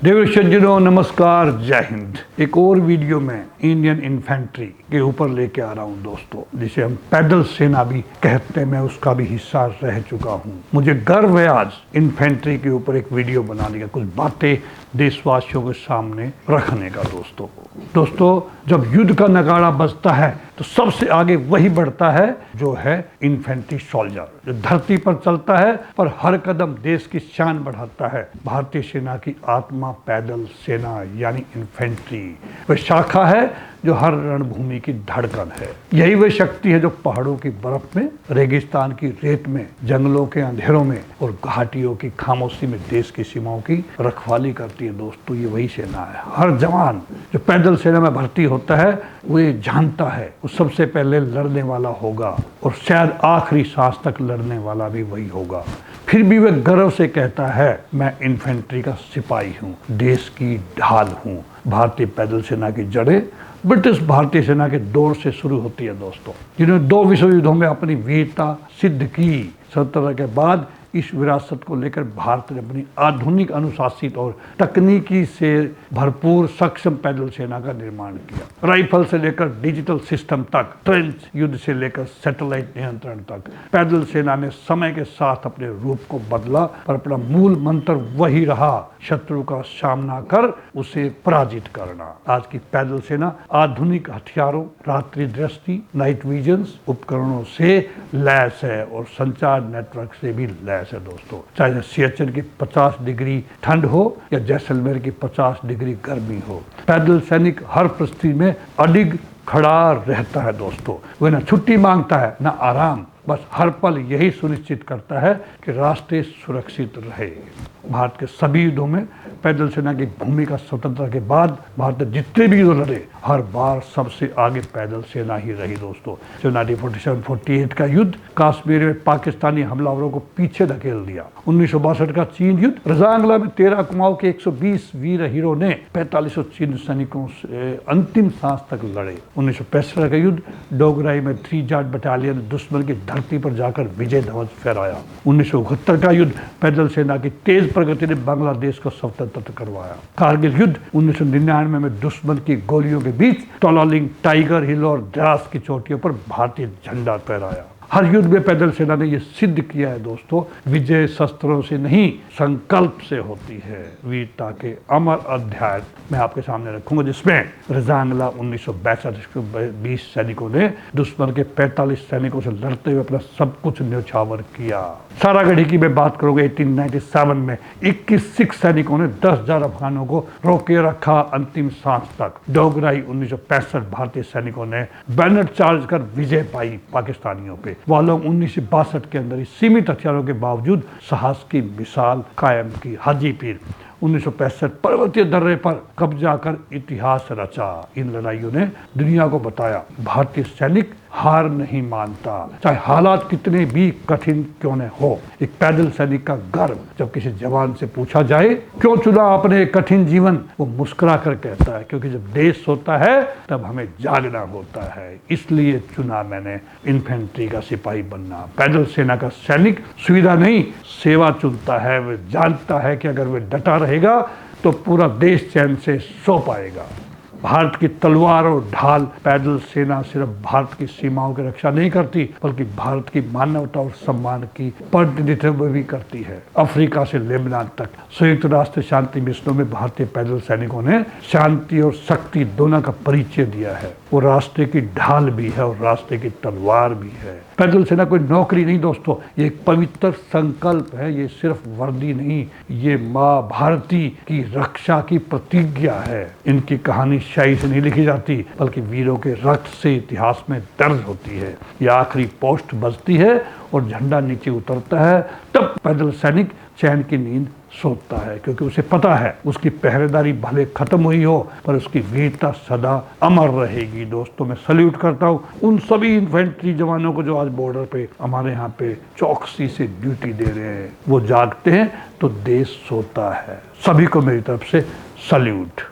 देवी सज्जनों नमस्कार, जय हिंद। एक और वीडियो में इंडियन इन्फेंट्री के ऊपर लेके आ रहा हूं दोस्तों, जिसे हम पैदल सेना भी कहते हैं। मैं उसका भी हिस्सा रह चुका हूं। मुझे गर्व है आज इन्फेंट्री के ऊपर एक वीडियो बनाने का, कुछ बातें देशवासियों के सामने रखने का। दोस्तों जब युद्ध का नगाड़ा बजता है तो सबसे आगे वही बढ़ता है जो है इन्फेंट्री सोल्जर, जो धरती पर चलता है पर हर कदम देश की शान बढ़ाता है। भारतीय सेना की आत्मा पैदल सेना यानी इन्फेंट्री वह शाखा है जो हर रणभूमि की धड़कन है। यही वह शक्ति है जो पहाड़ों की बर्फ में, रेगिस्तान की रेत में, जंगलों के अंधेरों में और घाटियों की खामोशी में देश की सीमाओं की रखवाली करती है। दोस्तों ये वही सेना है। हर जवान जो पैदल सेना में भर्ती होता है वो ये जानता है वो सबसे पहले लड़ने वाला होगा और शायद आखिरी सांस तक लड़ने वाला भी वही होगा। फिर भी वह गर्व से कहता है मैं इन्फेंट्री का सिपाही हूँ, देश की ढाल हूँ। भारतीय पैदल सेना की जड़ें ब्रिटिश भारतीय सेना के दौर से शुरू होती है दोस्तों, जिन्होंने 2 विश्व युद्धों में अपनी वीरता सिद्ध की। स्वतंत्रता के बाद इस विरासत को लेकर भारत ने अपनी आधुनिक, अनुशासित और तकनीकी से भरपूर सक्षम पैदल सेना का निर्माण किया। राइफल से लेकर डिजिटल सिस्टम तक, ट्रेंच युद्ध से लेकर सैटेलाइट नियंत्रण तक, पैदल सेना ने समय के साथ अपने रूप को बदला, पर अपना मूल मंत्र वही रहा, शत्रु का सामना कर उसे पराजित करना। आज की पैदल सेना आधुनिक हथियारों, रात्रि दृष्टि, नाइट विजन्स उपकरणों से लैस है और संचार नेटवर्क से भी लैस है दोस्तों। चाहे सियाचिन की 50 डिग्री ठंड हो या जैसलमेर की 50 डिग्री गर्मी हो, पैदल सैनिक हर परिस्थिति में अडिग खड़ा रहता है दोस्तों। वह ना छुट्टी मांगता है ना आराम, बस हर पल यही सुनिश्चित करता है कि रास्ते सुरक्षित रहे। भारत के सभी युद्धों में पैदल सेना की भूमिका स्वतंत्रता के बाद भारत जितने भी युद्ध लड़े हर बार सबसे आगे पैदल सेना ही रही दोस्तों। 1947-48 का युद्ध कश्मीर में पाकिस्तानी हमलावरों को पीछे धकेल दिया। 1962 का चीन युद्ध, रजांगला में 13 कुमाऊं के 120 वीर हीरो ने 4500 चीन सैनिकों से अंतिम सांस तक लड़े। 1965 का युद्ध, डोगराई में 3 जाट बटालियन ने दुश्मन की धरती पर जाकर विजय ध्वज फहराया। 1971 का युद्ध, पैदल सेना की तेज प्रगति ने बांग्लादेश को स्वतंत्र करवाया। कारगिल युद्ध 1999 में दुश्मन की गोलियों के बीच टोलालिंग, टाइगर हिल और द्रास की चोटियों पर भारतीय झंडा फहराया। हर युद्ध में पैदल सेना ने यह सिद्ध किया है दोस्तों, विजय शस्त्रों से नहीं संकल्प से होती है। वीरता के अमर अध्याय मैं आपके सामने रखूंगा, जिसमें रजांगला 1962 के 20 सैनिकों ने दुश्मन के 45 सैनिकों से लड़ते हुए अपना सब कुछ न्यौछावर किया। सारागढ़ी की मैं बात करूंगा, 1897 में 21 सिख सैनिकों ने 10,000 अफगानों को रोके रखा अंतिम सांस तक। डोगराई 1965 भारतीय सैनिकों ने बैनर चार्ज कर विजय पाई पाकिस्तानियों पे। वालों 1962 के अंदर ही सीमित हथियारों के बावजूद साहस की मिसाल कायम की। हाजी पीर 1965 पर्वतीय दर्रे पर कब्जा कर इतिहास रचा। इन लड़ाइयों ने दुनिया को बताया भारतीय सैनिक हार नहीं मानता, चाहे हालात कितने भी कठिन क्यों न हो। एक पैदल सैनिक का गर्व, जब किसी जवान से पूछा जाए क्यों चुना आपने कठिन जीवन, वो मुस्कुरा कर कहता है क्योंकि जब देश सोता है तब हमें जागना होता है, इसलिए चुना मैंने इन्फेंट्री का सिपाही बनना। पैदल सेना का सैनिक सुविधा नहीं सेवा चुनता है। वह जानता है कि अगर वह डटा रहेगा तो पूरा देश चैन से सो पाएगा। भारत की तलवार और ढाल पैदल सेना सिर्फ भारत की सीमाओं की रक्षा नहीं करती, बल्कि भारत की मानवता और सम्मान की प्रतिनिधित्व भी करती है। अफ्रीका से लेबनान तक संयुक्त राष्ट्र शांति मिशनों में भारतीय पैदल सैनिकों ने शांति और शक्ति दोनों का परिचय दिया है। वो राष्ट्र की ढाल भी है और राष्ट्र की तलवार भी है। पैदल सेना कोई नौकरी नहीं दोस्तों, ये एक पवित्र संकल्प है। ये सिर्फ वर्दी नहीं, ये माँ भारती की रक्षा की प्रतिज्ञा है। इनकी कहानी शाही से नहीं लिखी जाती, बल्कि वीरों के रक्त से इतिहास में दर्ज होती है। ये आखिरी पोस्ट बजती है और झंडा नीचे उतरता है, तब पैदल सैनिक चैन की नींद सोता है, क्योंकि उसे पता है उसकी पहरेदारी भले खत्म हुई हो पर उसकी वीरता सदा अमर रहेगी। दोस्तों मैं सल्यूट करता हूँ उन सभी इन्फेंट्री जवानों को जो आज बॉर्डर पे हमारे यहाँ पे चौकसी से ड्यूटी दे रहे हैं। वो जागते हैं तो देश सोता है। सभी को मेरी तरफ से सल्यूट।